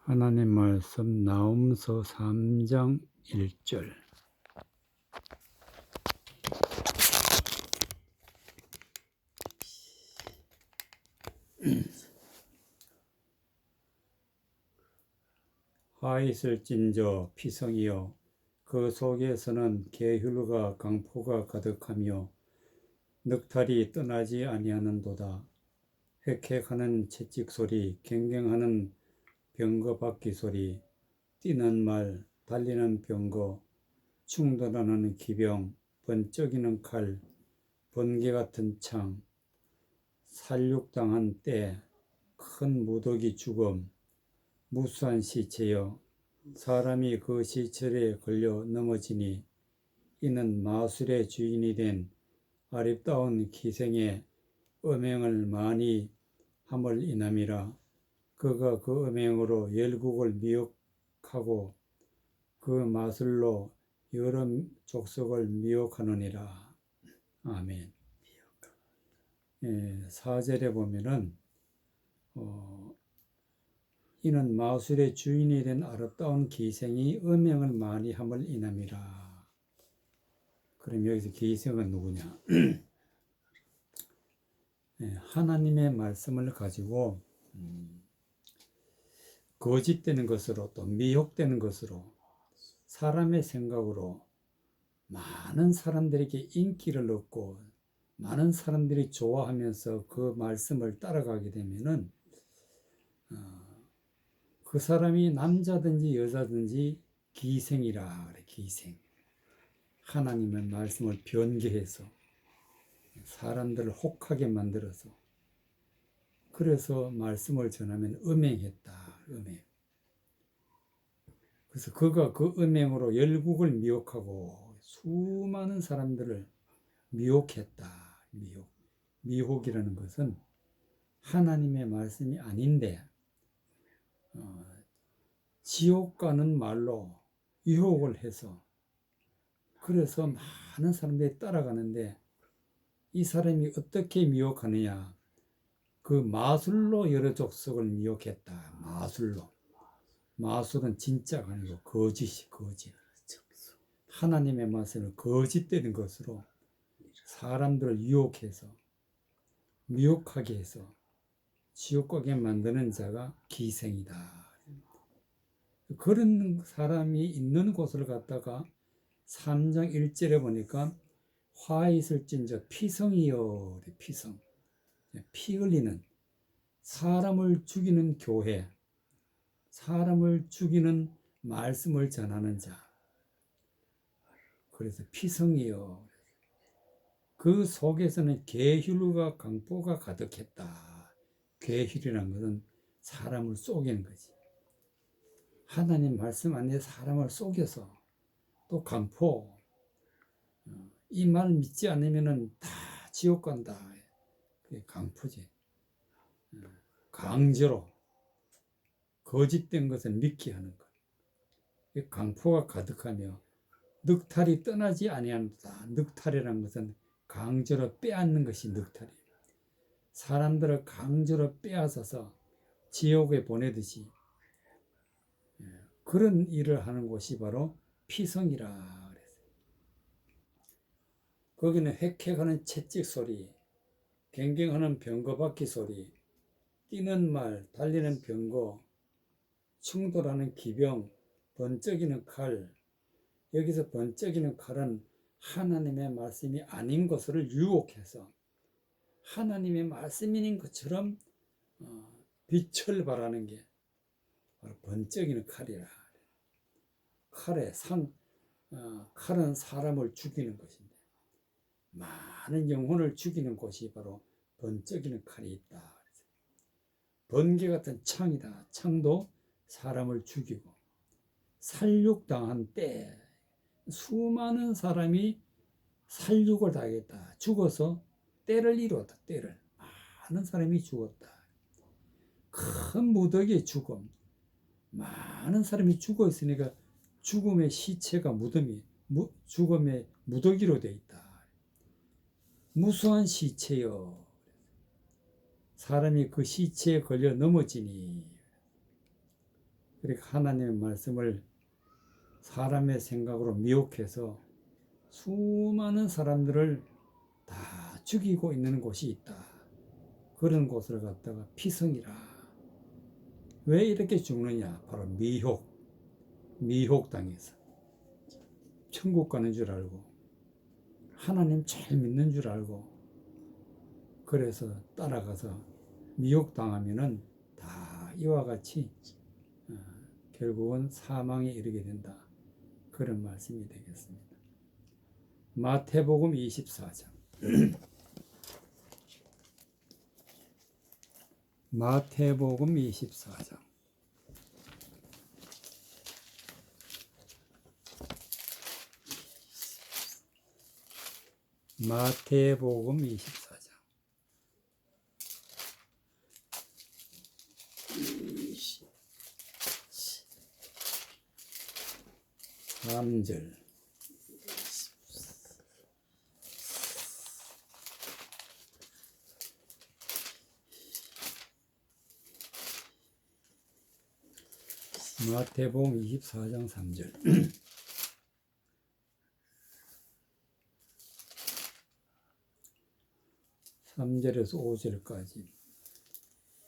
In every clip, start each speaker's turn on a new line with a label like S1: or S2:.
S1: 하나님 말씀 나홈서 3장 1절. 화 있을진저 피성이여 그 속에서는 계휼과 강포가 가득하며 늑탈이 떠나지 아니하는도다. 헥헥하는 채찍 소리, 갱갱하는 병거 바퀴 소리, 뛰는 말, 달리는 병거, 충돌하는 기병, 번쩍이는 칼, 번개 같은 창, 살육당한 때, 큰 무더기 죽음, 무수한 시체여 사람이 그 시체에 걸려 넘어지니 이는 마술의 주인이 된 아름다운 기생의 음행을 많이 함을 인함이라. 그가 그 음행으로 열국을 미혹하고 그 마술로 여러 족속을 미혹하느니라. 아멘. 4절에 보면은 이는 마술의 주인이 된 아름다운 기생이 음행을 많이 함을 인함이라. 그럼 여기서 기생은 누구냐? 하나님의 말씀을 가지고 거짓되는 것으로 또 미혹되는 것으로 사람의 생각으로 많은 사람들에게 인기를 얻고 많은 사람들이 좋아하면서 그 말씀을 따라가게 되면은 그 사람이 남자든지 여자든지 기생이라 그래. 기생. 하나님의 말씀을 변개해서 사람들을 혹하게 만들어서 그래서 말씀을 전하면 음행했다. 음행. 그래서 그가 그 음행으로 열국을 미혹하고 수많은 사람들을 미혹했다. 미혹이라는 것은 하나님의 말씀이 아닌데 지옥 가는 말로 유혹을 해서 그래서 많은 사람들이 따라가는데 이 사람이 어떻게 미혹하느냐? 그 마술로 여러 족속을 미혹했다. 마술로. 마술은 진짜가 아니고 거짓이 거짓. 하나님의 말씀을 거짓되는 것으로 사람들을 유혹해서 미혹하게 해서 지옥 가게 만드는 자가 기생이다. 그런 사람이 있는 곳을 갔다가 3장 1절에 보니까 화 있을진저 피성이여. 피성. 피 흘리는 사람을 죽이는 교회, 사람을 죽이는 말씀을 전하는 자. 그래서 피성이여. 그 속에서는 계휼과 강포가 가득했다. 계휼이라는 것은 사람을 속이는 거지. 하나님 말씀 안에 사람을 속여서 또 강포, 이 말 믿지 않으면은 다 지옥 간다. 그게 강포지. 강제로 거짓된 것을 믿게 하는 것. 강포가 가득하며 늑탈이 떠나지 아니한다. 늑탈이라는 것은 강제로 빼앗는 것이 늑탈이에요. 사람들을 강제로 빼앗아서 지옥에 보내듯이 그런 일을 하는 곳이 바로 피성이라 그랬어요. 거기는 헥헥하는 채찍 소리, 갱갱하는 병거 바퀴 소리, 뛰는 말, 달리는 병거, 충돌하는 기병, 번쩍이는 칼. 여기서 번쩍이는 칼은 하나님의 말씀이 아닌 것을 유혹해서 하나님의 말씀인 것처럼 빛을 발하는 게 바로 번쩍이는 칼이라. 칼은 사람을 죽이는 것인데 많은 영혼을 죽이는 곳이 바로 번쩍이는 칼이 있다. 번개 같은 창이다. 창도 사람을 죽이고 살육당한 때 수많은 사람이 살육을 당했다. 죽어서 때를 이루었다. 때를. 많은 사람이 죽었다. 큰 무더기의 죽음. 많은 사람이 죽어 있으니까 죽음의 시체가 죽음의 무더기로 되어 있다. 무수한 시체여. 사람이 그 시체에 걸려 넘어지니 그러니까 하나님의 말씀을 사람의 생각으로 미혹해서 수많은 사람들을 다 죽이고 있는 곳이 있다. 그런 곳을 갖다가 피성이라. 왜 이렇게 죽느냐? 바로 미혹당해서. 천국 가는 줄 알고, 하나님 잘 믿는 줄 알고, 그래서 따라가서 미혹당하면은 다 이와 같이 결국은 사망에 이르게 된다. 그런 말씀이 되겠습니다. 마태복음 24장. 마태복음 24장. 마태복음 24장. 3절. 마태복음 24장 3절. 3절에서 5절까지.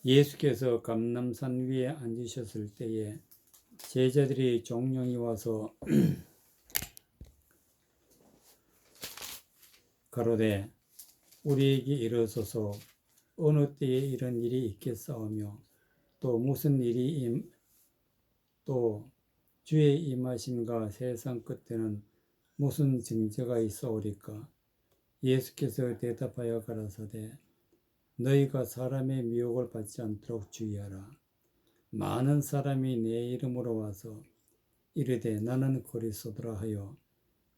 S1: 예수께서 감람산 위에 앉으셨을 때에 제자들이 종령이 와서 가로되 우리에게 이르소서 어느 때에 이런 일이 있겠사오며 또 무슨 일이 또 주의 임하심과 세상 끝에는 무슨 징조가 있어오리까? 예수께서 대답하여 가라사대 너희가 사람의 미혹을 받지 않도록 주의하라. 많은 사람이 내 이름으로 와서 이르되 나는 그리스도라 하여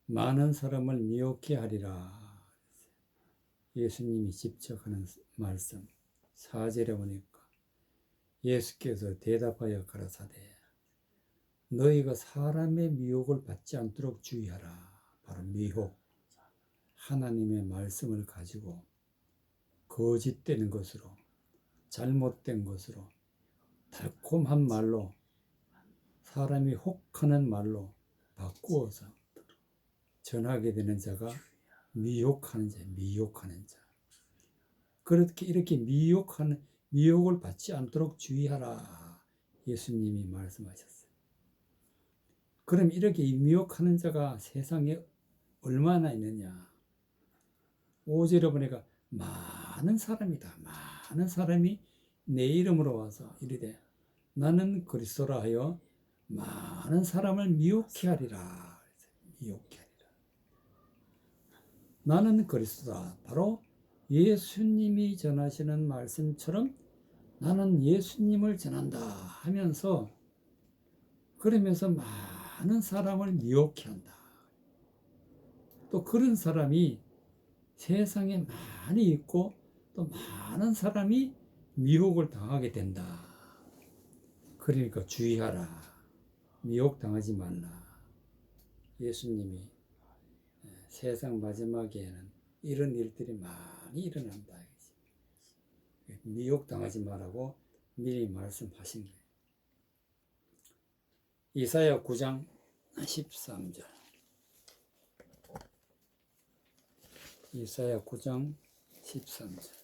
S1: 많은 사람을 미혹해 하리라. 예수님이 직접 하는 말씀 4절에 보니까 예수께서 대답하여 가라사대 너희가 사람의 미혹을 받지 않도록 주의하라. 바로 미혹. 하나님의 말씀을 가지고 거짓되는 것으로 잘못된 것으로 달콤한 말로 사람이 혹하는 말로 바꾸어서 전하게 되는 자가 미혹하는 자. 그렇게 이렇게 미혹을 받지 않도록 주의하라. 예수님이 말씀하셨어요. 그럼 이렇게 미혹하는 자가 세상에 얼마나 있느냐? 5절에 보니까 많은 사람이다. 많은 사람이 내 이름으로 와서 이르되 나는 그리스도라 하여 많은 사람을 미혹해 하리라. 미혹해 하리라. 나는 그리스도다. 바로 예수님이 전하시는 말씀처럼 나는 예수님을 전한다 하면서 그러면서 많은 사람을 미혹해 한다. 또 그런 사람이 세상에 많이 있고 또 많은 사람이 미혹을 당하게 된다. 그러니까 주의하라. 미혹당하지 말라. 예수님이 세상 마지막에는 이런 일들이 많이 일어난다. 미혹당하지 말라고 미리 말씀하신 거예요. 이사야 9장 13절. 이사야 9장 13절.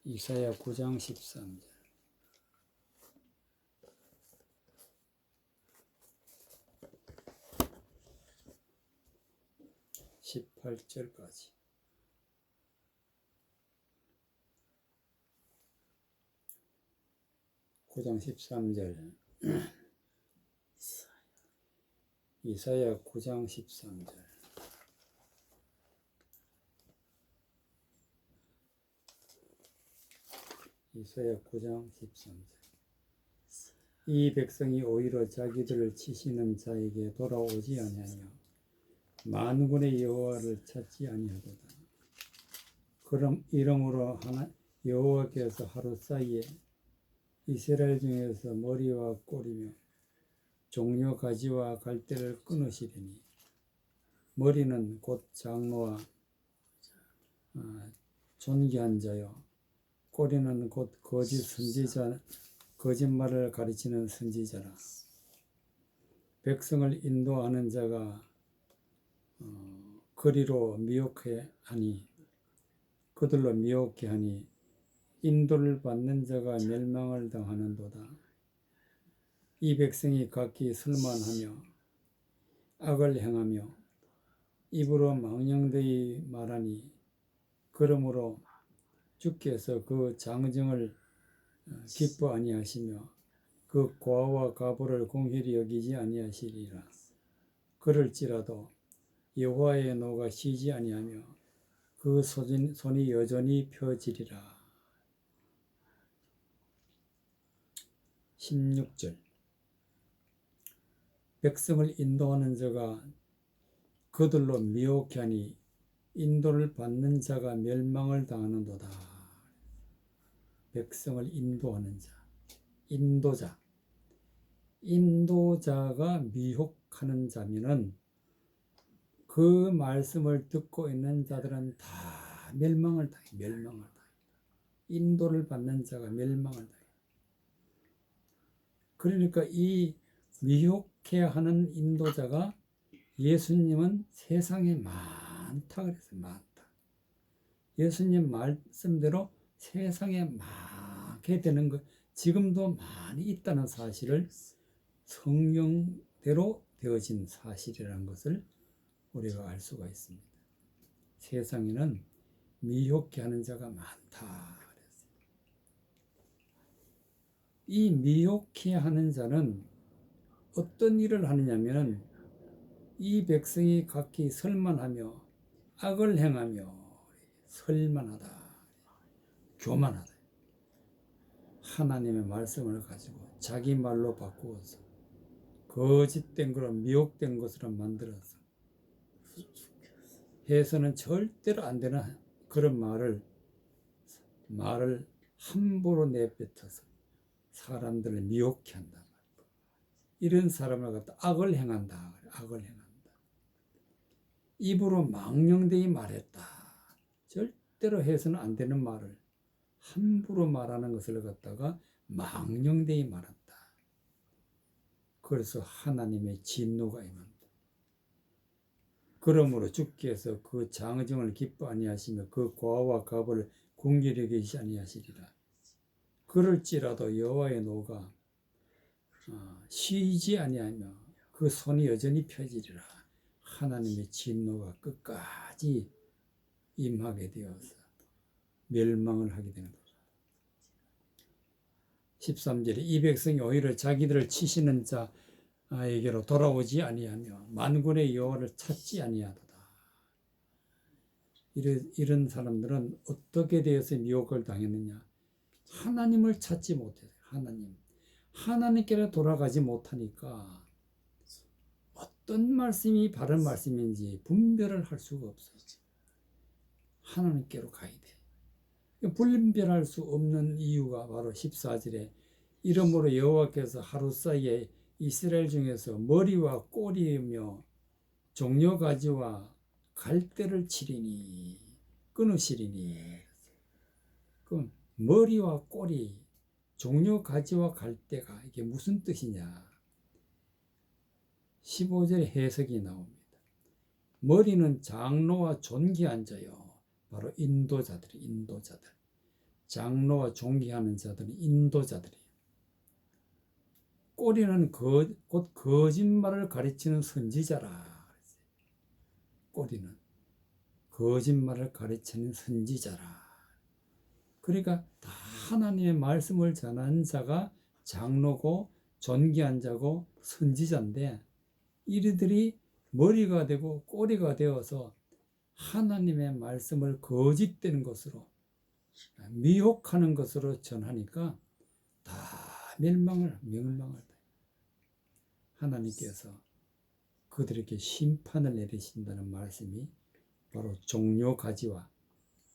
S1: 이사야 9장 13절. (18절까지) (9장 13절) 이사야 9장 13절. 이사야 9장 13절. 이 백성이 오히려 자기들을 치시는 자에게 돌아오지 아니하며 만군의 여호와를 찾지 아니하도다. 그럼 이러므로 여호와께서 하루 사이에 이스라엘 중에서 머리와 꼬리며 종려 가지와 갈대를 끊으시리니 머리는 곧 장로와 존귀한 자요 꼬리는 곧 거짓 선지자, 거짓말을 가르치는 선지자라. 백성을 인도하는 자가 거리로 미혹해 하니, 그들로 미혹해 하니 인도를 받는 자가 멸망을 당하는도다. 이 백성이 각기 설만하며 악을 행하며 입으로 망령되이 말하니, 그러므로 주께서 그 장정을 기뻐 아니하시며 그 고아와 과부를 공히 여기지 아니하시리라. 그럴지라도 여호와의 노가 쉬지 아니하며 그 손이 여전히 펴지리라. 16절. 백성을 인도하는 자가 그들로 미혹해 하니 인도를 받는 자가 멸망을 당하는도다. 백성을 인도하는 자, 인도자가 미혹하는 자면은 그 말씀을 듣고 있는 자들은 다 멸망을 당해. 인도를 받는 자가 멸망을 당해. 그러니까 이 미혹해 하는 인도자가, 예수님은 세상에 많다 그랬어요. 많다. 예수님 말씀대로 세상에 많게 되는 것, 지금도 많이 있다는 사실을, 성령대로 되어진 사실이라는 것을 우리가 알 수가 있습니다. 세상에는 미혹해 하는 자가 많다 그랬어요. 이 미혹해 하는 자는 어떤 일을 하느냐면, 이 백성이 각기 설만하며 악을 행하며, 설만하다, 교만하다, 하나님의 말씀을 가지고 자기 말로 바꾸어서 거짓된 것으로, 미혹된 것으로 만들어서 해서는 절대로 안 되는 그런 말을 함부로 내뱉어서 사람들을 미혹해 한다. 이런 사람을 갖다 악을 행한다. 입으로 망령되이 말했다. 절대로 해서는 안 되는 말을 함부로 말하는 것을 갖다가 망령되이 말한다. 그래서 하나님의 진노가 임한다. 그러므로 주께서 그 장정을 기뻐 아니하시며 그 고아와 과부를 공경히 여기지 아니하시리라. 그럴지라도 여호와의 노가 쉬지 아니하며 그 손이 여전히 펴지리라. 하나님의 진노가 끝까지 임하게 되어서 멸망을 하게 되는 거죠. 13절에 이 백성이 오히려 자기들을 치시는 자에게로 돌아오지 아니하며 만군의 여호와를 찾지 아니하도다. 이런 사람들은 어떻게 되어서 미혹을 당했느냐? 하나님을 찾지 못해서, 하나님께로 돌아가지 못하니까 어떤 말씀이 바른 말씀인지 분별을 할 수가 없어요. 하나님께로 가야 돼. 분별할 수 없는 이유가 바로 14절에 이러므로 여호와께서 하루 사이에 이스라엘 중에서 머리와 꼬리이며 종려가지와 갈대를 치리니, 끊으시리니. 그럼 머리와 꼬리, 종려가지와 갈대가 이게 무슨 뜻이냐? 15절에 해석이 나옵니다. 머리는 장로와 존귀한 자요. 바로 인도자들. 장로와 존귀하는 자들은 인도자들이에요. 꼬리는 곧 거짓말을 가르치는 선지자라. 꼬리는 거짓말을 가르치는 선지자라. 그러니까 다 하나님의 말씀을 전한 자가 장로고 존귀한 자고 선지자인데, 이들이 머리가 되고 꼬리가 되어서 하나님의 말씀을 거짓되는 것으로, 미혹하는 것으로 전하니까 다 멸망을 하나님께서 그들에게 심판을 내리신다는 말씀이 바로 종려가지와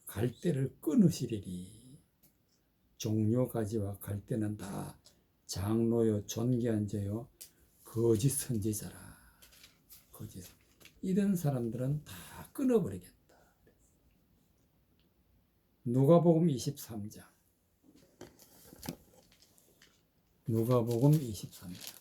S1: 갈대를 끊으시리니. 종려가지와 갈대는 다 장로요, 존귀한 자요, 거짓 선지자라. 이런 사람들은 다 끊어버리겠다. 누가복음 23장 누가복음 23장.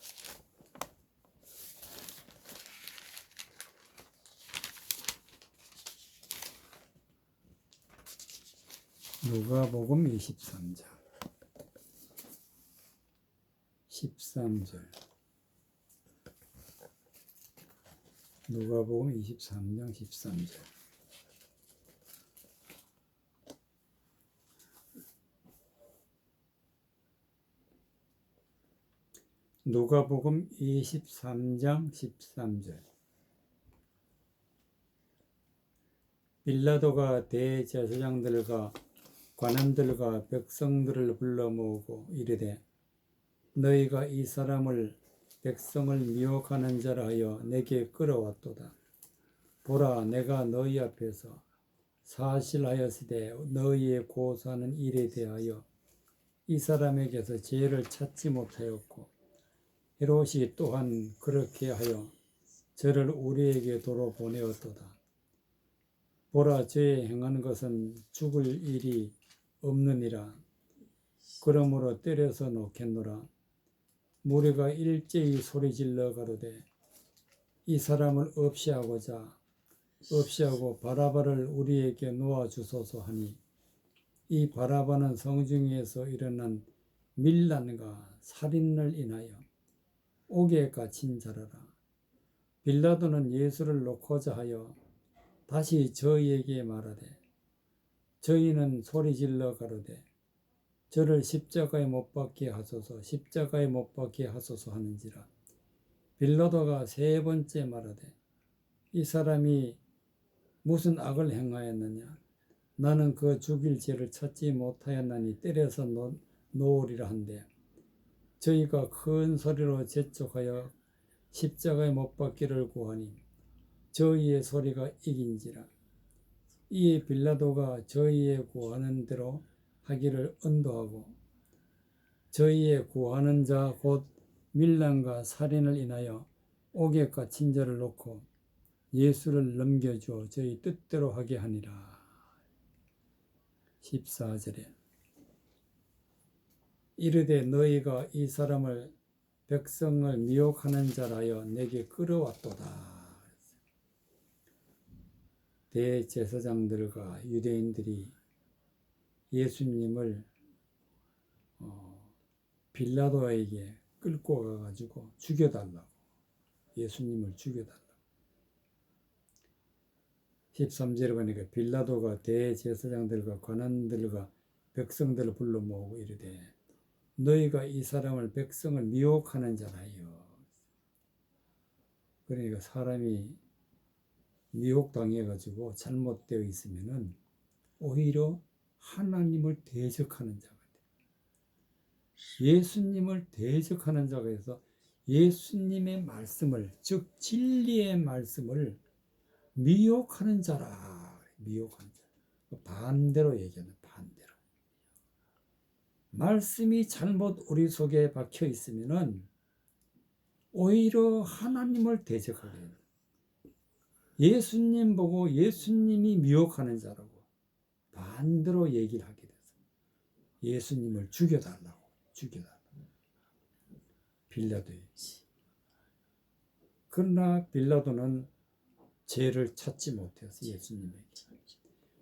S1: 누가복음 23장 13절. 누가복음 23장 13절. 누가복음 23장 13절. 빌라도가 대제사장들과 관원들과 백성들을 불러 모으고 이르되 너희가 이 사람을 백성을 미혹하는 자라 하여 내게 끌어왔도다. 보라, 내가 너희 앞에서 사실하였으되 너희의 고사하는 일에 대하여 이 사람에게서 죄를 찾지 못하였고 헤롯이 또한 그렇게 하여 저를 우리에게 도로 보내었도다. 보라, 저의 행한 것은 죽을 일이 없느니라. 그러므로 때려서 놓겠노라. 무리가 일제히 소리질러 가로되 이 사람을 없이하고 바라바를 우리에게 놓아주소서 하니 이 바라바는 성중에서 일어난 밀란과 살인을 인하여 옥에 갇힌 자라라. 빌라도는 예수를 놓고자 하여 다시 저희에게 말하되 저희는 소리질러 가로되 저를 십자가에 못 박게 하소서 하는지라. 빌라도가 세 번째 말하되 이 사람이 무슨 악을 행하였느냐? 나는 그 죽일 죄를 찾지 못하였나니 때려서 놓으리라 한데 저희가 큰 소리로 재촉하여 십자가에 못 박기를 구하니 저희의 소리가 이긴지라. 이에 빌라도가 저희의 구하는 대로 하기를 언도하고 저희의 구하는 자 곧 밀란과 살인을 인하여 옥에 갇힌 자를 놓고 예수를 넘겨주어 저희 뜻대로 하게 하니라. 14절에 이르되 너희가 이 사람을 백성을 미혹하는 자라여 내게 끌어왔도다. 대제사장들과 유대인들이 예수님을 빌라도에게 끌고 가가지고 죽여달라고, 예수님을 죽여달라고. 13절에 보니까 빌라도가 대제사장들과 관원들과 백성들을 불러 모으고 이르되 너희가 이 사람을 백성을 미혹하는 자라요. 그러니까 사람이 미혹당해가지고 잘못되어 있으면은 오히려 하나님을 대적하는 자가 돼요. 예수님을 대적하는 자가 돼서 예수님의 말씀을, 즉 진리의 말씀을 미혹하는 자라. 미혹하는 자. 반대로 얘기하는, 반대로. 말씀이 잘못 우리 속에 박혀 있으면은 오히려 하나님을 대적하게 돼요. 예수님 보고 예수님이 미혹하는 자라고 반대로 얘기를 하게 돼서 예수님을 죽여달라고. 빌라도에. 그러나 빌라도는 죄를 찾지 못해서 예수님에게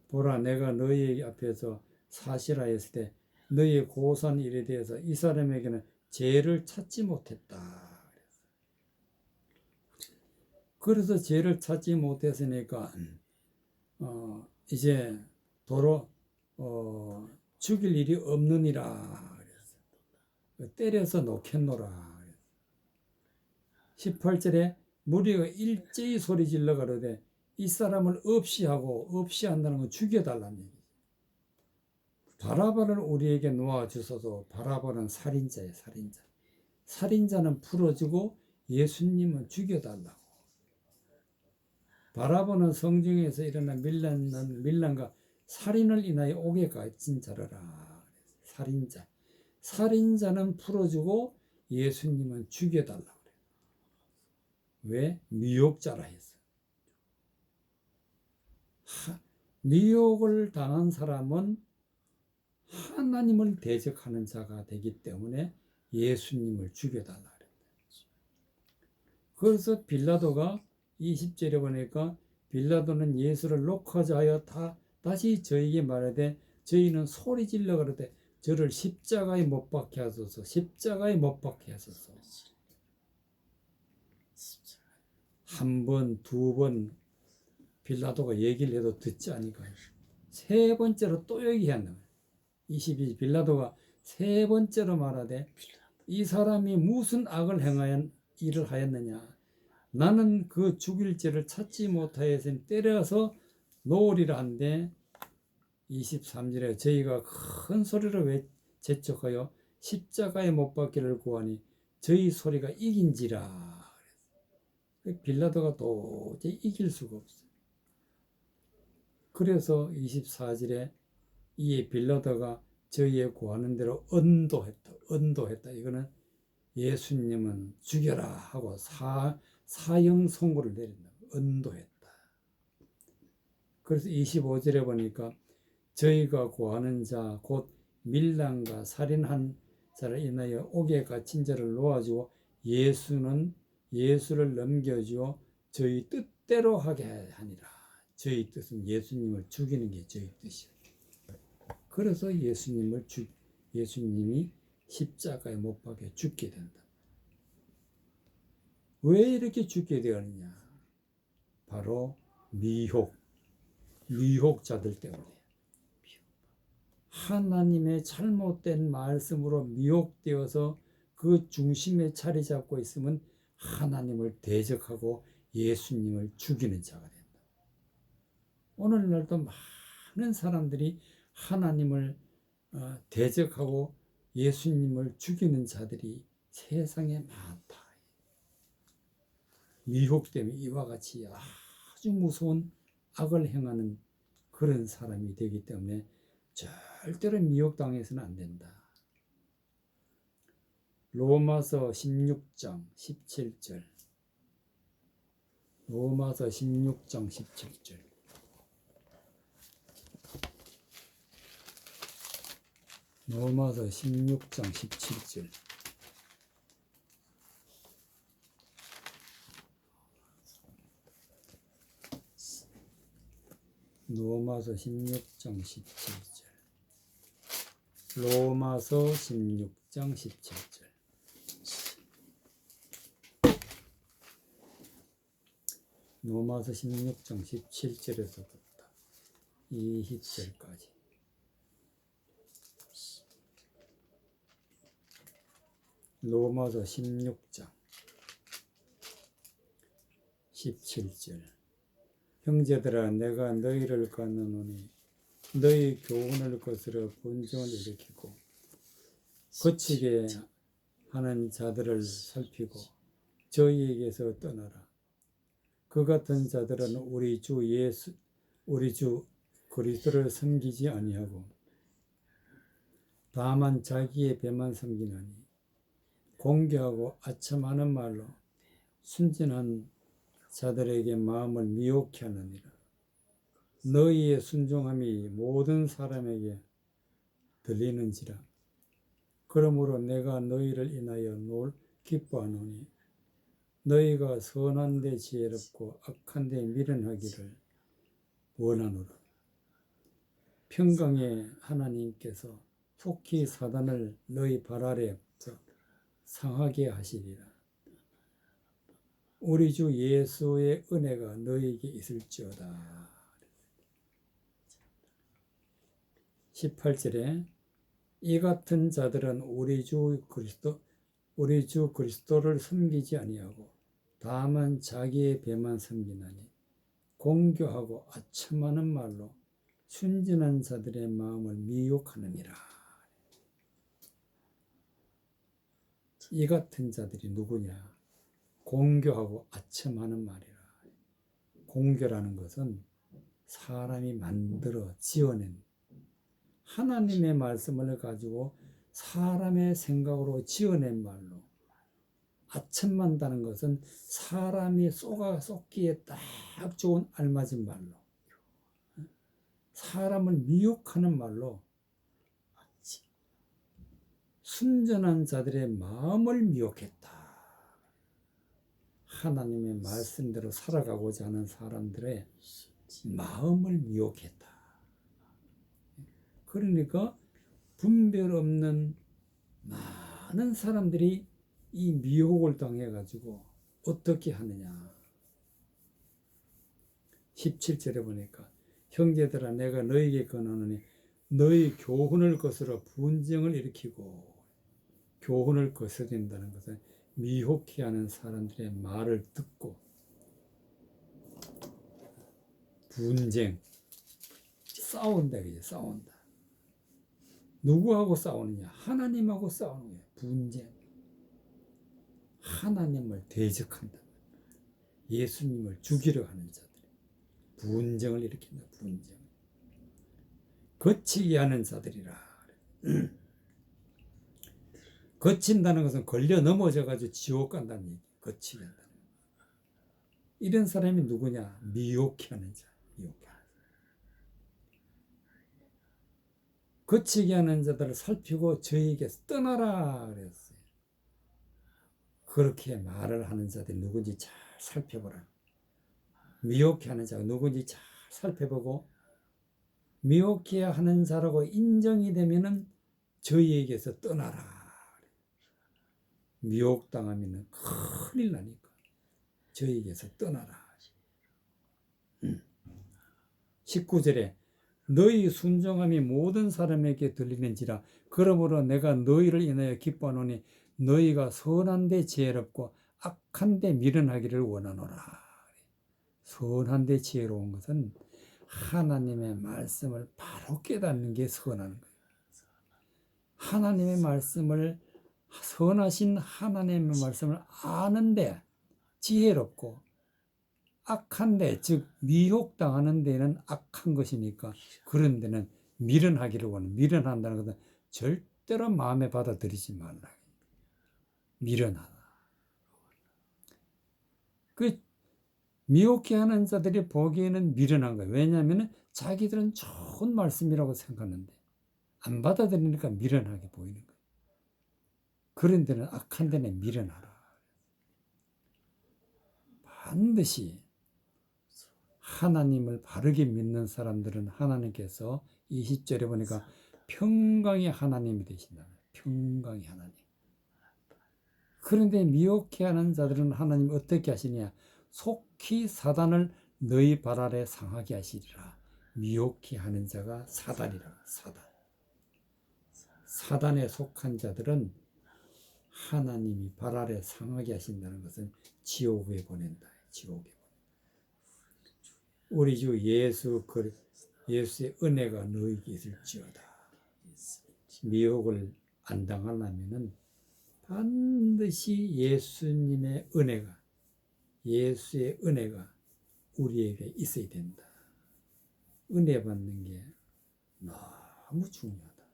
S1: 보라, 내가 너희 앞에서 사실하였을 때 너희의 고소한 일에 대해서 이 사람에게는 죄를 찾지 못했다. 그래서 죄를 찾지 못했으니까 이제 도로 죽일 일이 없느니라. 그래서 때려서 놓겠노라. 18절에 무리가 일제히 소리질러 가로되 이 사람을 없이 한다는 건 죽여달라는 얘기죠. 바라바를 우리에게 놓아주소서. 바라바는 살인자예요. 살인자는 풀어주고 예수님은 죽여달라고. 바라바는 성중에서 일어난 밀란과 살인을 인하여 옥에 갇힌 자라라. 살인자는 풀어주고 예수님은 죽여달라고. 왜? 미혹자라 했어. 미혹을 당한 사람은 하나님을 대적하는 자가 되기 때문에 예수님을 죽여달라 그랬다. 그래서 빌라도가 20절에 보니까 빌라도는 예수를 녹화자 하여 다시 저에게 말하되 저희는 소리 질러 그러되 저를 십자가에 못 박게 하소서. 십자가에 못 박게 하소서. 한 번, 두 번 빌라도가 얘기를 해도 듣지 않으니까 세 번째로 또 얘기한다. 22 빌라도가 세 번째로 말하되 이 사람이 무슨 악을 행하여 일을 하였느냐. 나는 그 죽일 죄를 찾지 못하여서 때려서 놓으리라 한데 23절에 저희가 큰 소리로 재촉하여 십자가에 못 박기를 구하니 저희 소리가 이긴지라. 빌라도가 도저히 이길 수가 없어요. 그래서 24절에 이 빌라도가 저희의 구하는 대로 언도했다. 이거는 예수님은 죽여라 하고 사형 선고를 내린다. 언도했다. 그래서 25절에 보니까 저희가 구하는 자 곧 밀란과 살인한 자를 인하여 옥에 갇힌 자를 놓아주고 예수를 넘겨주어 저희 뜻대로 하게 하니라. 저희 뜻은 예수님을 죽이는 게 저희 뜻이에요. 그래서 예수님이 십자가에 못 박혀 죽게 된다. 왜 이렇게 죽게 되었느냐? 바로 미혹자들 때문에. 하나님의 잘못된 말씀으로 미혹되어서 그 중심에 자리 잡고 있으면 하나님을 대적하고 예수님을 죽이는 자가 된다. 오늘날도 많은 사람들이 하나님을 대적하고 예수님을 죽이는 자들이 세상에 많다. 미혹 때문에 이와 같이 아주 무서운 악을 행하는 그런 사람이 되기 때문에 절대로 미혹당해서는 안 된다. 로마서 16장 17절. 로마서 16장 17절. 로마서 16장 17절. 로마서 16장 17절. 로마서 16장 17절. 로마서 16장 17절에서부터 20절까지. 로마서 16장 17절. 형제들아 내가 너희를 간언하노니 너희 교훈을 거스려 분쟁을 일으키고 거치게 하는 자들을 살피고 저희에게서 떠나라. 그 같은 자들은 우리 주 그리스도를 섬기지 아니하고 다만 자기의 배만 섬기나니 공개하고 아첨하는 말로 순진한 자들에게 마음을 미혹케 하느니라. 너희의 순종함이 모든 사람에게 들리는지라. 그러므로 내가 너희를 인하여 기뻐하노니 너희가 선한 데 지혜롭고 악한 데 미련하기를 원하노라. 평강의 하나님께서 속히 사단을 너희 발 아래 상하게 하시리라. 우리 주 예수의 은혜가 너희에게 있을지어다. 18절에 이 같은 자들은 우리 주 그리스도를 섬기지 아니하고 다만 자기의 배만 섬기나니 공교하고 아첨하는 말로 순진한 자들의 마음을 미혹하느니라. 이 같은 자들이 누구냐? 공교하고 아첨하는 말이라. 공교라는 것은 사람이 만들어 지어낸 하나님의 말씀을 가지고 사람의 생각으로 지어낸 말로, 아첨한다는 것은 사람이 쏟기에 딱 좋은 알맞은 말로, 사람을 미혹하는 말로 순전한 자들의 마음을 미혹했다. 하나님의 말씀대로 살아가고자 하는 사람들의 마음을 미혹했다. 그러니까 분별 없는 많은 사람들이 이 미혹을 당해가지고 어떻게 하느냐. 17절에 보니까 형제들아 내가 너희에게 권하노니 너희 교훈을 거스러 분쟁을 일으키고, 교훈을 거스린다는 것은 미혹해 하는 사람들의 말을 듣고 분쟁, 싸운다. 그죠? 싸운다. 누구하고 싸우느냐? 하나님하고 싸우는 거예요. 분쟁. 하나님을 대적한다. 예수님을 죽이려 하는 자들. 분쟁을 일으킨다. 분쟁. 거치게 하는 자들이라. 거친다는 것은 걸려 넘어져가지고 지옥 간다는 얘기. 거치게 한다는 거. 이런 사람이 누구냐? 미혹해 하는 자. 미혹해 하는 자. 거치게 하는 자들을 살피고 저에게서 떠나라 그랬어요. 그렇게 말을 하는 자들이 누군지 잘 살펴보라. 미혹해 하는 자가 누군지 잘 살펴보고 미혹해 하는 자라고 인정이 되면은 저희에게서 떠나라. 미혹당하면 큰일 나니까 저희에게서 떠나라. 19절에 너희 순종함이 모든 사람에게 들리는지라 그러므로 내가 너희를 인하여 기뻐하노니 너희가 선한 데 지혜롭고 악한 데 미련하기를 원하노라. 선한 데 지혜로운 것은 하나님의 말씀을 바로 깨닫는 게 선한 거예요. 하나님의 말씀을, 선하신 하나님의 말씀을 아는데 지혜롭고, 악한데, 즉 미혹당하는 데는 악한 것이니까 그런 데는 미련하기를 원해. 미련한다는 것은 절대로 마음에 받아들이지 말라. 미련하다. 그 미혹해 하는 자들이 보기에는 미련한 거예요. 왜냐하면 자기들은 좋은 말씀이라고 생각하는데 안 받아들이니까 미련하게 보이는 거예요. 그런 데는, 악한 데는 미련하라. 반드시 하나님을 바르게 믿는 사람들은 하나님께서 20절에 보니까 평강의 하나님이 되신다. 평강의 하나님. 그런데 미혹해 하는 자들은 하나님 어떻게 하시냐? 속히 사단을 너희 발 아래 상하게 하시리라. 미혹해 하는 자가 사단이라. 사단. 사단에 속한 자들은 하나님이 발 아래 상하게 하신다는 것은 지옥에 보낸다. 지옥에 보낸다. 우리 주 예수의 은혜가 너희에게 있을지어다. 미혹을 안 당하려면은 반드시 예수님의 은혜가, 예수의 은혜가 우리에게 있어야 된다. 은혜 받는 게 너무 중요하다.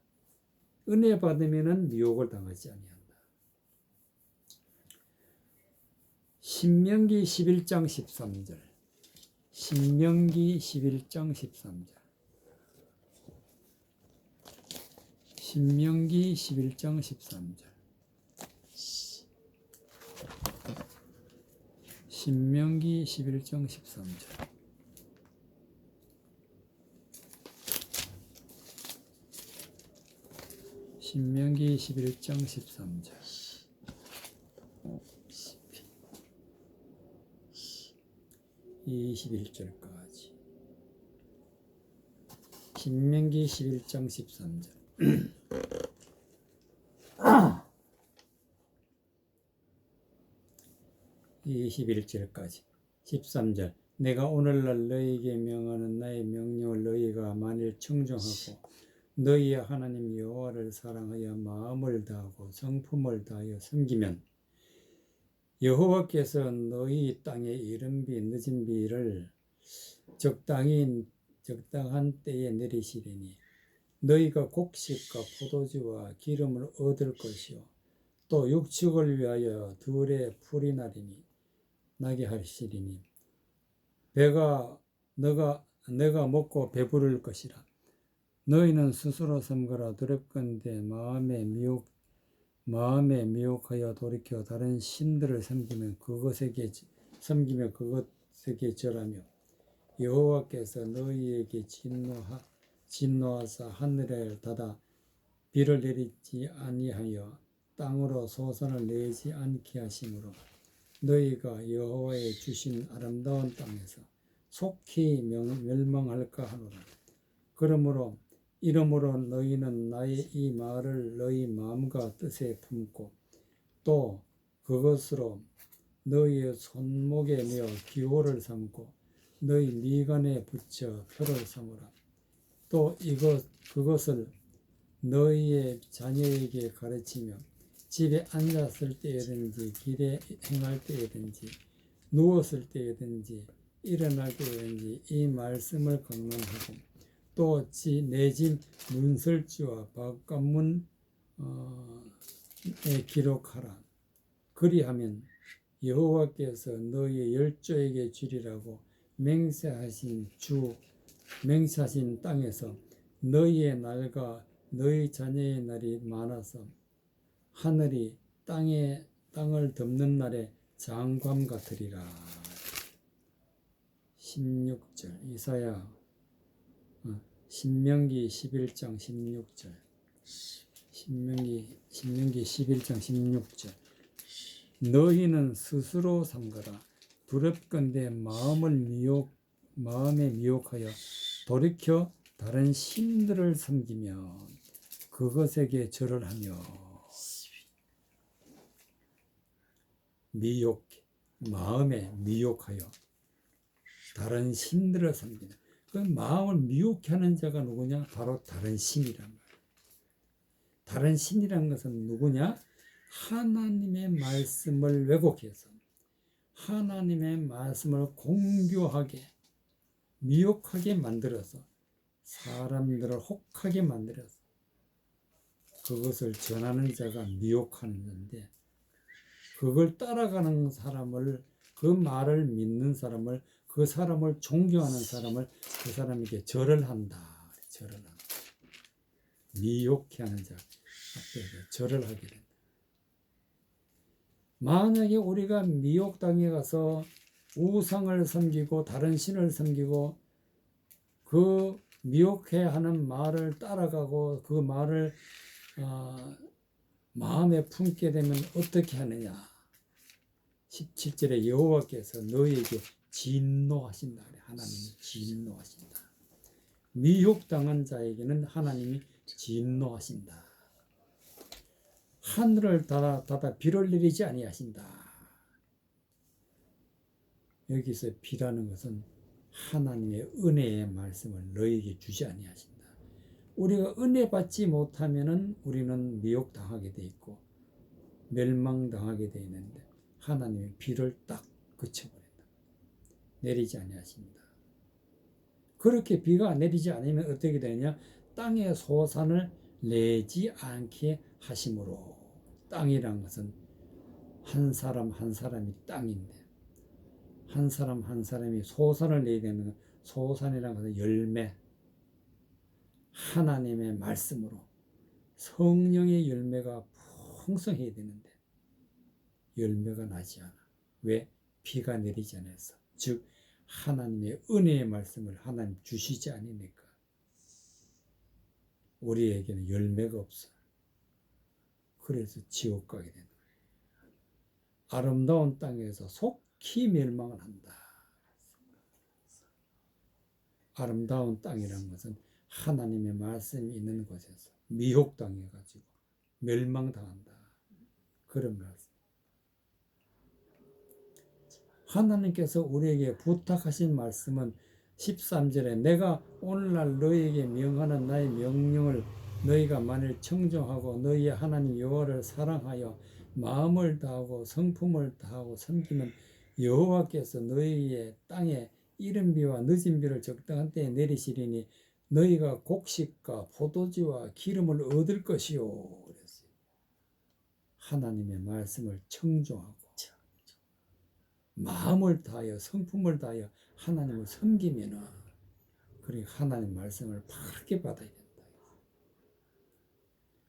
S1: 은혜 받으면은 미혹을 당하지 아니한다. 신명기 11장 13절. 신명기 11장 13절. 신명기 11장 13절. 신명기 11장 13절. 신명기 11장 13절. 21절까지. 신명기 11장 13절. 21절까지. 13절. 내가 오늘날 너희에게 명하는 나의 명령을 너희가 만일 청종하고 너희의 하나님 여호와를 사랑하여 마음을 다하고 성품을 다하여 섬기면 여호와께서 너희 땅에 이른 비 늦은 비를 적당한 때에 내리시리니 너희가 곡식과 포도주와 기름을 얻을 것이요 또 육축을 위하여 들에 풀이 나게 하시리니 내가 먹고 배부를 것이라. 너희는 스스로 섬거라. 두렵건대 마음에 마음에 미혹하여 돌이켜 다른 신들을 섬기며 그것에게 절하며 여호와께서 너희에게 진노하사 하늘을 닫아 비를 내리지 아니하여 땅으로 소선을 내지 않게 하심으로 너희가 여호와의 주신 아름다운 땅에서 속히 멸망할까 하노라. 이러므로 너희는 나의 이 말을 너희 마음과 뜻에 품고 또 그것으로 너희의 손목에 메어 기호를 삼고 너희 미간에 붙여 표를 삼으라. 또 그것을 너희의 자녀에게 가르치며 집에 앉았을 때든지 길에 행할 때든지 누웠을 때든지 일어날 때든지 이 말씀을 강론하고 또 내 집 문설주와 바깥문에 기록하라. 그리하면 여호와께서 너희의 열조에게 주리라고 맹세하신 땅에서 너희의 날과 너희 자녀의 날이 많아서 하늘이 땅을 덮는 날에 장관 같으리라. 16절 이사야 신명기 11장 16절 신명기 11장 16절 너희는 스스로 삼가라. 두렵건대 마음에 미혹하여 돌이켜 다른 신들을 섬기며 그것에게 절을 하며 마음에 미혹하여 다른 신들을 섬기는 그 마음을 미혹해 하는 자가 누구냐? 바로 다른 신이란 말이에요. 다른 신이란 것은 누구냐? 하나님의 말씀을 왜곡해서 하나님의 말씀을 공교하게 미혹하게 만들어서 사람들을 혹하게 만들어서 그것을 전하는 자가 미혹하는 건데 그걸 따라가는 사람을 그 말을 믿는 사람을 그 사람을 존경하는 사람을 그 사람에게 절을 한다. 미혹해 하는 자 앞에 절을 하게 된다. 만약에 우리가 미혹당에 가서 우상을 섬기고 다른 신을 섬기고 그 미혹해 하는 말을 따라가고 그 말을 마음에 품게 되면 어떻게 하느냐? 17절에 여호와께서 너희에게 진노하신다. 하나님이 진노하신다. 미혹당한 자에게는 하나님이 진노하신다. 하늘을 닫아 비를 내리지 아니하신다. 여기서 비라는 것은 하나님의 은혜의 말씀을 너희에게 주지 아니하신다. 우리가 은혜 받지 못하면은 우리는 미혹당하게 돼 있고 멸망당하게 돼 있는데 하나님의 비를 딱 그쳐버린다. 내리지 아니하십니다. 그렇게 비가 내리지 않으면 어떻게 되느냐? 땅의 소산을 내지 않게 하심으로. 땅이란 것은 한 사람 한 사람이 땅인데 한 사람 한 사람이 소산을 내야 되는 소산이란 것은 열매, 하나님의 말씀으로 성령의 열매가 풍성해야 되는데 열매가 나지 않아. 왜? 비가 내리지 않아서. 즉 하나님의 은혜의 말씀을 하나님 주시지 않으니까 우리에게는 열매가 없어. 그래서 지옥 가게 되는 거예요. 아름다운 땅에서 속히 멸망을 한다. 아름다운 땅이란 것은 하나님의 말씀이 있는 곳에서 미혹당해가지고 멸망당한다. 그런 말씀. 하나님께서 우리에게 부탁하신 말씀은 13절에 내가 오늘날 너희에게 명하는 나의 명령을 너희가 만일 청종하고 너희의 하나님 여호와를 사랑하여 마음을 다하고 성품을 다하고 섬기면 여호와께서 너희의 땅에 이른비와 늦은비를 적당한 때에 내리시리니 너희가 곡식과 포도주와 기름을 얻을 것이요. 그랬어요. 하나님의 말씀을 청종하고 마음을 다하여 성품을 다하여 하나님을 섬기면은 그래 하나님 말씀을 바르게 받아야 된다.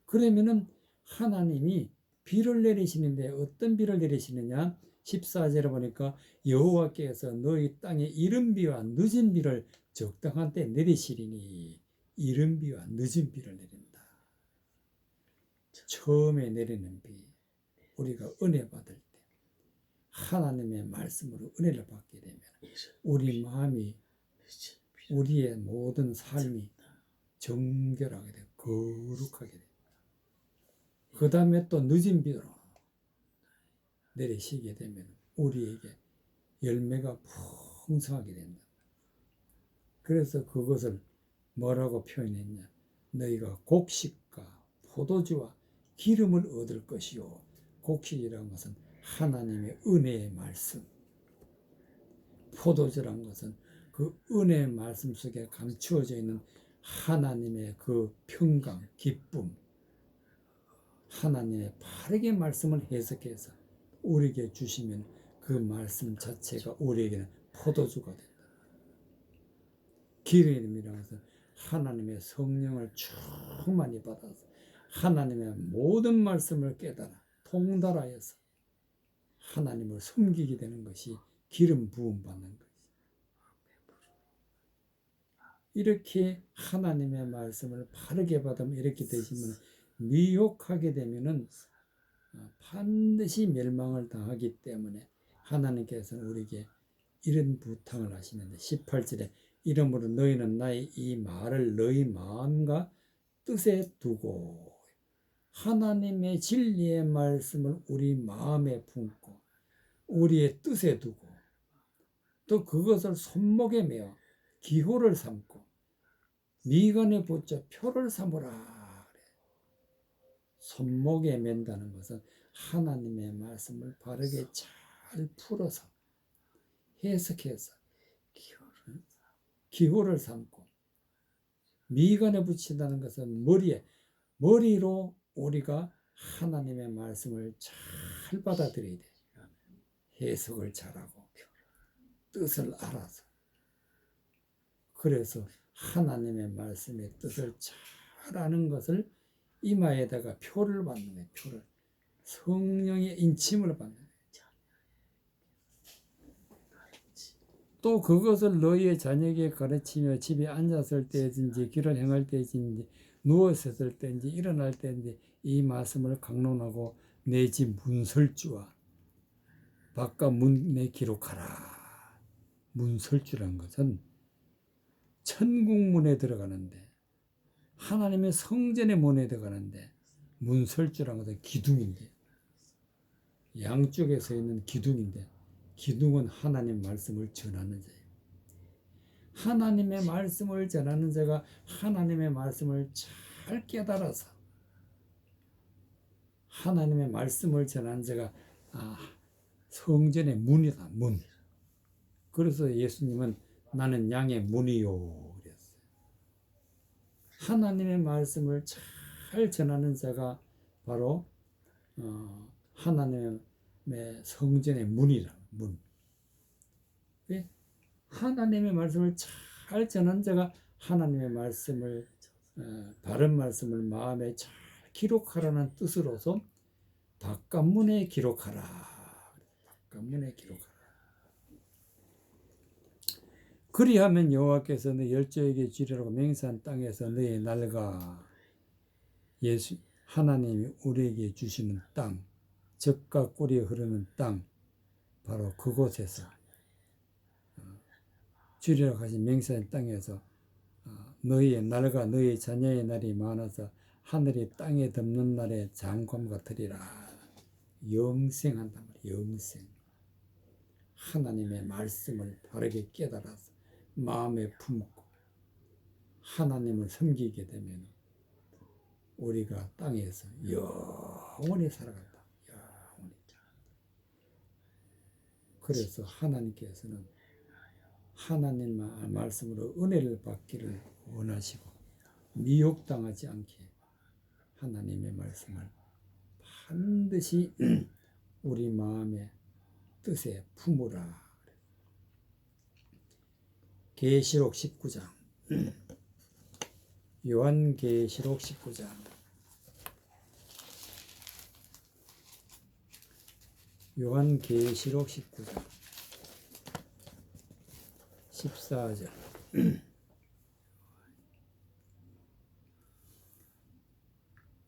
S1: 그러면은 하나님이 비를 내리시는데 어떤 비를 내리시느냐? 14절에 보니까 여호와께서 너희 땅에 이른 비와 늦은 비를 적당한 때 내리시리니 이른 비와 늦은 비를 내린다. 처음에 내리는 비, 우리가 은혜 받을 때 하나님의 말씀으로 은혜를 받게 되면 우리 마음이, 우리의 모든 삶이 정결하게 되고 거룩하게 됩니다. 그 다음에 또 늦은 비로 내리시게 되면 우리에게 열매가 풍성하게 된다. 그래서 그것을 뭐라고 표현했냐? 너희가 곡식과 포도주와 기름을 얻을 것이요. 곡식이라는 것은 하나님의 은혜의 말씀, 포도주라는 것은 그 은혜의 말씀 속에 감추어져 있는 하나님의 그 평강, 기쁨, 하나님의 바르게 말씀을 해석해서 우리에게 주시면 그 말씀 자체가 우리에게는 포도주가 된다. 기름이라는 것은 하나님의 성령을 충만히 받아서 하나님의 모든 말씀을 깨달아 통달하여서 하나님을 섬기게 되는 것이 기름 부음 받는 것이죠. 이렇게 하나님의 말씀을 바르게 받으면 이렇게 되시면 미혹하게 되면은 반드시 멸망을 당하기 때문에 하나님께서는 우리에게 이런 부탁을 하시는데 18절에 이러므로 너희는 나의 이 말을 너희 마음과 뜻에 두고 하나님의 진리의 말씀을 우리 마음에 품고 우리의 뜻에 두고 또 그것을 손목에 매어 기호를 삼고 미간에 붙여 표를 삼으라. 손목에 맨다는 것은 하나님의 말씀을 바르게 잘 풀어서 해석해서 기호를 삼고 미간에 붙인다는 것은 머리로 우리가 하나님의 말씀을 잘 받아들여야 돼. 해석을 잘하고 뜻을 알아서. 그래서 하나님의 말씀의 뜻을 잘 아는 것을 이마에다가 표를 받는 거예요. 표를. 성령의 인침을 받는 거예요. 또 그것을 너희의 자녀에게 가르치며 집에 앉았을 때든지 길을 행할 때든지 누워있을 때든지 일어날 때든지 이 말씀을 강론하고 내 집 문설주와 바깥 문에 기록하라. 문설주란 것은 천국문에 들어가는데 하나님의 성전의 문에 들어가는데 문설주란 것은 기둥인데 양쪽에 서 있는 기둥인데 기둥은 하나님 말씀을 전하는 자예요. 하나님의 말씀을 전하는 자가 하나님의 말씀을 잘 깨달아서 하나님의 말씀을 전하는 자가 성전의 문이다. 문. 그래서 예수님은 나는 양의 문이요 그랬어요. 하나님의 말씀을 잘 전하는 자가 바로 하나님의 성전의 문이라. 문. 하나님의 말씀을 잘 전한 자가 하나님의 말씀을 바른 말씀을 마음에 잘 기록하라는 뜻으로서 바깥문에 기록하라. 바깥문에 기록하라. 그리하면 여호와께서 너 열조에게 주리라고 맹세한 땅에서 너의 날과 예수 하나님이 우리에게 주시는 땅, 젖과 꿀이 흐르는 땅, 바로 그곳에서 주리라고 하신 맹세한 땅에서 너희의 날과 너희의 자녀의 날이 많아서 하늘이 땅에 덮는 날의 장관 같으리라. 영생한단 말이에요. 영생. 하나님의 말씀을 바르게 깨달아서 마음에 품고 하나님을 섬기게 되면 우리가 땅에서 영원히 살아간다. 영원히. 그래서 하나님께서는 하나님 말씀으로 은혜를 받기를 원하시고 미혹당하지 않게 하나님의 말씀을 반드시 우리 마음의 뜻에 품으라. 계시록 19장 요한계시록 19장 요한계시록 19장 14절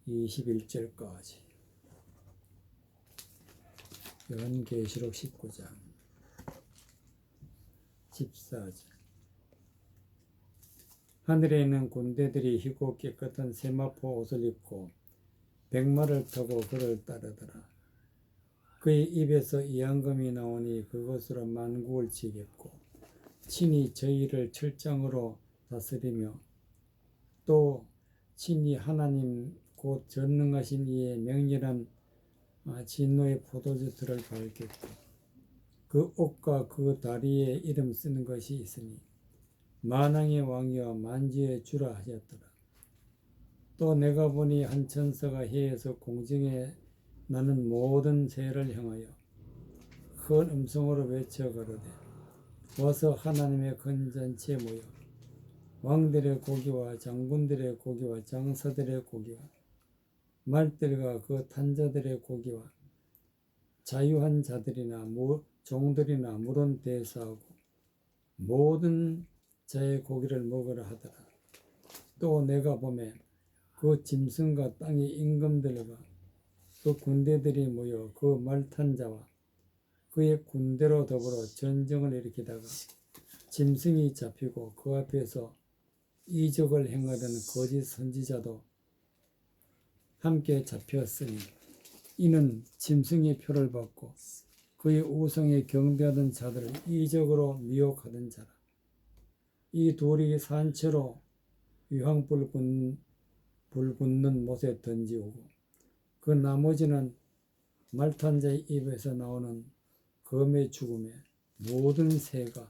S1: 21절까지 요한계시록 19장 14절 하늘에 있는 군대들이 희고 깨끗한 세마포 옷을 입고 백마를 타고 그를 따르더라. 그의 입에서 이앙금이 나오니 그것으로 만국을 지겠고 친히 저희를 철장으로 다스리며 또 친히 하나님 곧 전능하신 이의 맹렬한 진노의 포도주들을 밝겠고 그 옷과 그 다리에 이름 쓰는 것이 있으니 만왕의 왕이여 만주의 주라 하셨더라. 또 내가 보니 한 천사가 해에서 공중에 나는 모든 새를 향하여 큰 음성으로 외쳐 가로되 와서 하나님의 큰 잔치에 모여 왕들의 고기와 장군들의 고기와 장사들의 고기와 말들과 그 탄자들의 고기와 자유한 자들이나 종들이나 물은 대사하고 모든 자의 고기를 먹으라 하더라. 또 내가 보매 그 짐승과 땅의 임금들과 그 군대들이 모여 그 말탄 자와 그의 군대로 더불어 전쟁을 일으키다가 짐승이 잡히고 그 앞에서 이적을 행하던 거짓 선지자도 함께 잡혔으니 이는 짐승의 표를 받고 그의 우상에 경배하던 자들을 이적으로 미혹하던 자라. 이 둘이 산채로 유황불 붙는 못에 던지오고 그 나머지는 말탄 자의 입에서 나오는 검의 죽음에 모든 새가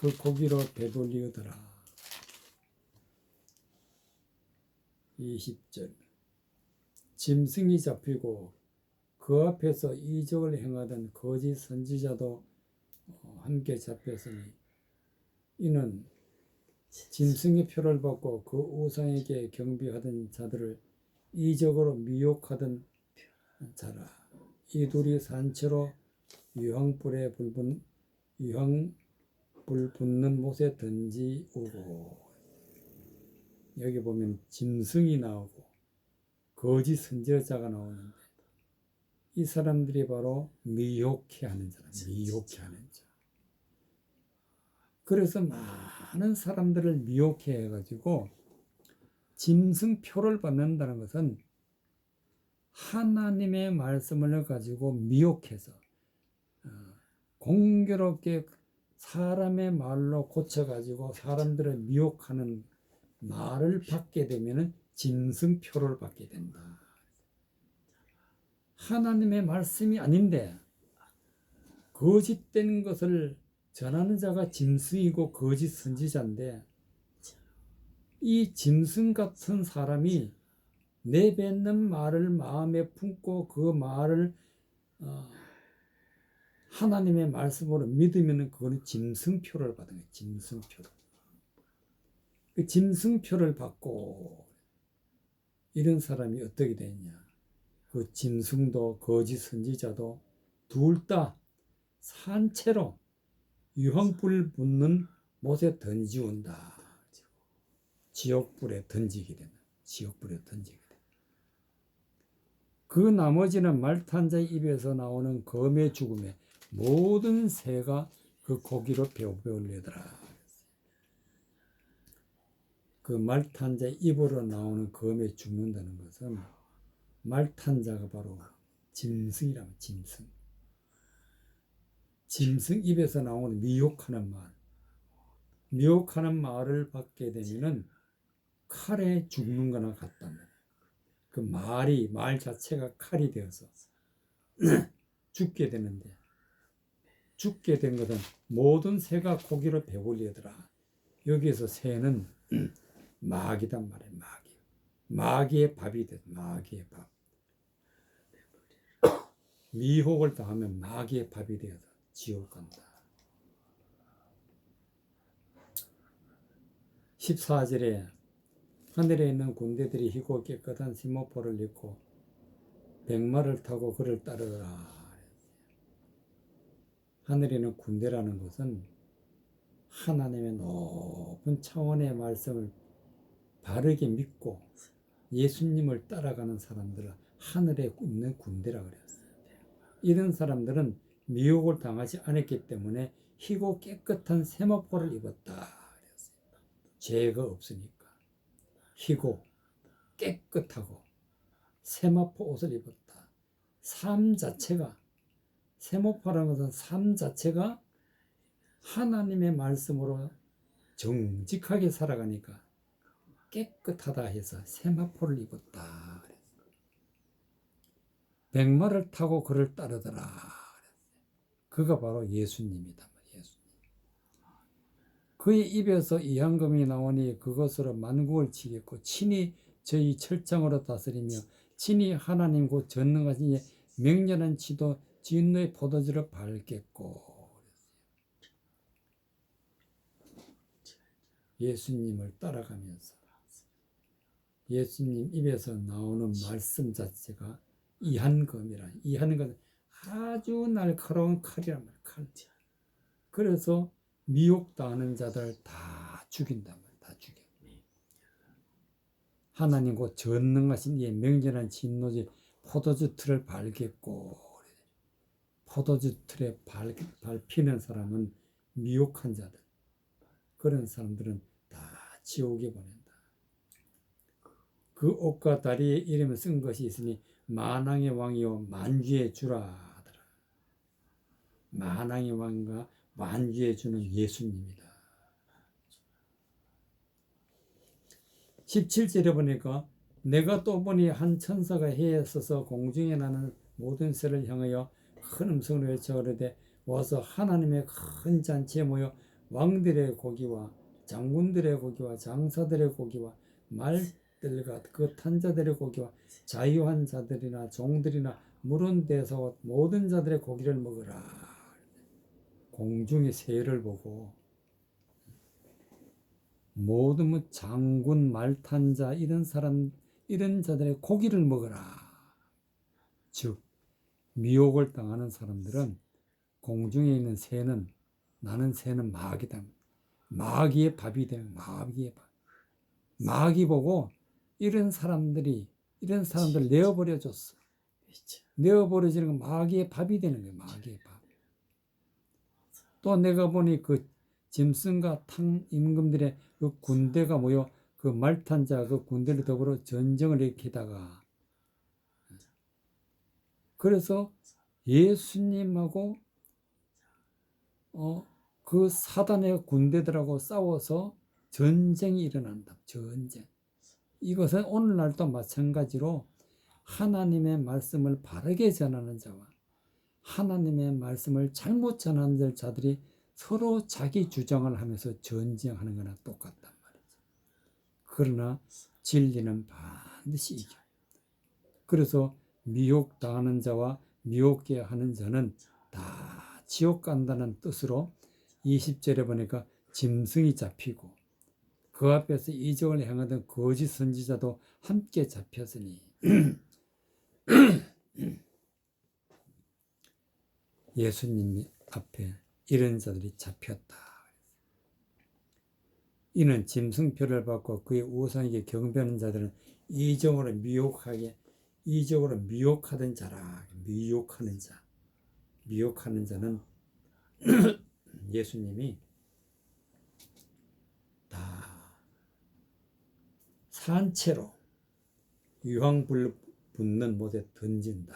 S1: 그 고기로 배불리우더라. 20절 짐승이 잡히고 그 앞에서 이적을 행하던 거짓 선지자도 함께 잡혔으니 이는 짐승의 표를 받고 그 우상에게 경배하던 자들을 이적으로 미혹하던 자라. 이 둘이 산채로 유황불 붙는 못에 던지우고 여기 보면 짐승이 나오고 거짓 선지자가 나오는데 이 사람들이 바로 미혹해 하는 자라. 미혹해 하는 자. 그래서 많은 사람들을 미혹해 해가지고 짐승표를 받는다는 것은 하나님의 말씀을 가지고 미혹해서 공교롭게 사람의 말로 고쳐가지고 사람들을 미혹하는 말을 받게 되면 짐승표를 받게 된다. 하나님의 말씀이 아닌데 거짓된 것을 전하는 자가 짐승이고 거짓 선지자인데 이 짐승 같은 사람이 내뱉는 말을 마음에 품고 그 말을 하나님의 말씀으로 믿으면 그거는 짐승표를 받은 거예요. 짐승표를. 그 짐승표를 받고 이런 사람이 어떻게 되냐? 그 짐승도 거짓 선지자도 둘 다 산채로 유황불 붙는 못에 던지운다. 지옥불에 던지게 되는. 지옥불에 던지게 되는. 그 나머지는 말탄 자의 입에서 나오는 검의 죽음에 모든 새가 그 고기로 배불리더라. 그 말탄 자의 입으로 나오는 검에 죽는다는 것은 말탄 자가 바로 짐승이라면 짐승. 짐승 입에서 나오는 미혹하는 말. 미혹하는 말을 받게 되면은 칼에 죽는 거나 같다면 그 말 자체가 칼이 되어서 죽게 되는데 죽게 된 것은 모든 새가 고기로 배불리더라. 여기에서 새는 마귀단 말이에요. 마귀. 마귀의 밥이 돼. 마귀의 밥. 미혹을 당하면 마귀의 밥이 되어서 지옥 간다. 14절에 하늘에 있는 군대들이 희고 깨끗한 세마포를 입고 백마를 타고 그를 따르더라. 하늘에 있는 군대라는 것은 하나님의 높은 차원의 말씀을 바르게 믿고 예수님을 따라가는 사람들을 하늘에 있는 군대라 그랬어요. 이런 사람들은 미혹을 당하지 않았기 때문에 희고 깨끗한 세마포를 입었다 그랬어요. 죄가 없으니까 희고 깨끗하고 세마포 옷을 입었다. 삶 자체가, 세마포라는 것은 삶 자체가 하나님의 말씀으로 정직하게 살아가니까 깨끗하다 해서 세마포를 입었다. 백마를 타고 그를 따르더라. 그가 바로 예수님이다. 예수님. 그의 입에서 이한금이 나오니 그것으로 만국을 치겠고 친히 저희 철장으로 다스리며 친히 하나님 곧 전능하신 이의 명렬한 지도 진노의 포도주를 밟겠고. 예수님을 따라가면서 예수님 입에서 나오는 말씀 자체가 이한검이라. 이한검은 아주 날카로운 칼이란 말이야. 칼. 그래서 미혹당하는 자들 다 죽인단 말이야. 다 죽여. 하나님 곧 전능하신 이의 명절한 진노지 포도주 틀을 밟겠고. 포도주 틀에 밟히는 사람은 미혹한 자들. 그런 사람들은 다 지옥에 보낸다. 그 옷과 다리에 이름을 쓴 것이 있으니 만왕의 왕이요 만주의 주라 하더라. 만왕의 왕과 만주의 주는 예수님이다. 17절에 보니까 내가 또 보니 한 천사가 해에 서서 공중에 나는 모든 새를 향하여 큰 음성으로 외쳐 가로되 와서 하나님의 큰 잔치에 모여 왕들의 고기와 장군들의 고기와 장사들의 고기와 말들과 그 탄자들의 고기와 자유한 자들이나 종들이나 물은 데서 모든 자들의 고기를 먹으라. 공중의 새를 보고 모든 장군 말탄자 이런 사람 이런 자들의 고기를 먹으라. 즉 미혹을 당하는 사람들은 공중에 있는 새는 나는 새는 마귀다. 마귀의 밥이 되는 마귀의 밥. 마귀 보고 이런 사람들 내어버려 줬어. 내어버려지는 건 마귀의 밥이 되는 거예요. 마귀의 밥. 또 내가 보니 그 짐승과 탕 임금들의 그 군대가 모여 그 말탄 자 그 군대를 더불어 전쟁을 일으키다가 그래서 예수님하고 그 사단의 군대들하고 싸워서 전쟁이 일어난다. 전쟁. 이것은 오늘날도 마찬가지로 하나님의 말씀을 바르게 전하는 자와 하나님의 말씀을 잘못 전하는 자들이 서로 자기 주장을 하면서 전쟁하는 거나 똑같단 말이죠. 그러나 진리는 반드시 이겨. 그래서 미혹당하는 자와 미혹게 하는 자는 다 지옥 간다는 뜻으로 20절에 보니까 짐승이 잡히고 그 앞에서 이적을 행하던 거짓 선지자도 함께 잡혔으니 예수님 앞에 이런 자들이 잡혔다. 이는 짐승표를 받고 그의 우상에게 경배하는 자들은 이적으로 미혹하던 자라. 미혹하는 자는 예수님이 다 산채로 유황불 붙는 못에 던진다.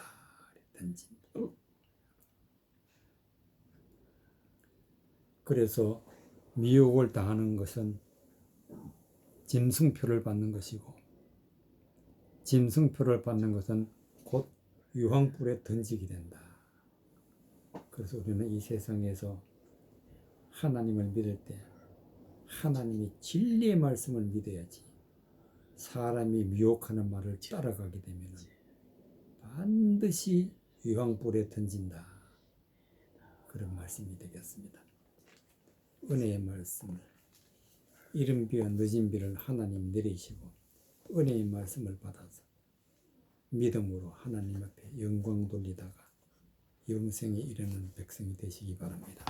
S1: 그래서 미혹을 당하는 것은 짐승표를 받는 것이고 짐승표를 받는 것은 곧 유황불에 던지게 된다. 그래서 우리는 이 세상에서 하나님을 믿을 때 하나님이 진리의 말씀을 믿어야지. 사람이 미혹하는 말을 따라가게 되면 반드시 유황불에 던진다. 그런 말씀이 되겠습니다. 은혜의 말씀을 이른 비와 늦은 비를 하나님 내리시고 은혜의 말씀을 받아서 믿음으로 하나님 앞에 영광 돌리다가 영생에 이르는 백성이 되시기 바랍니다.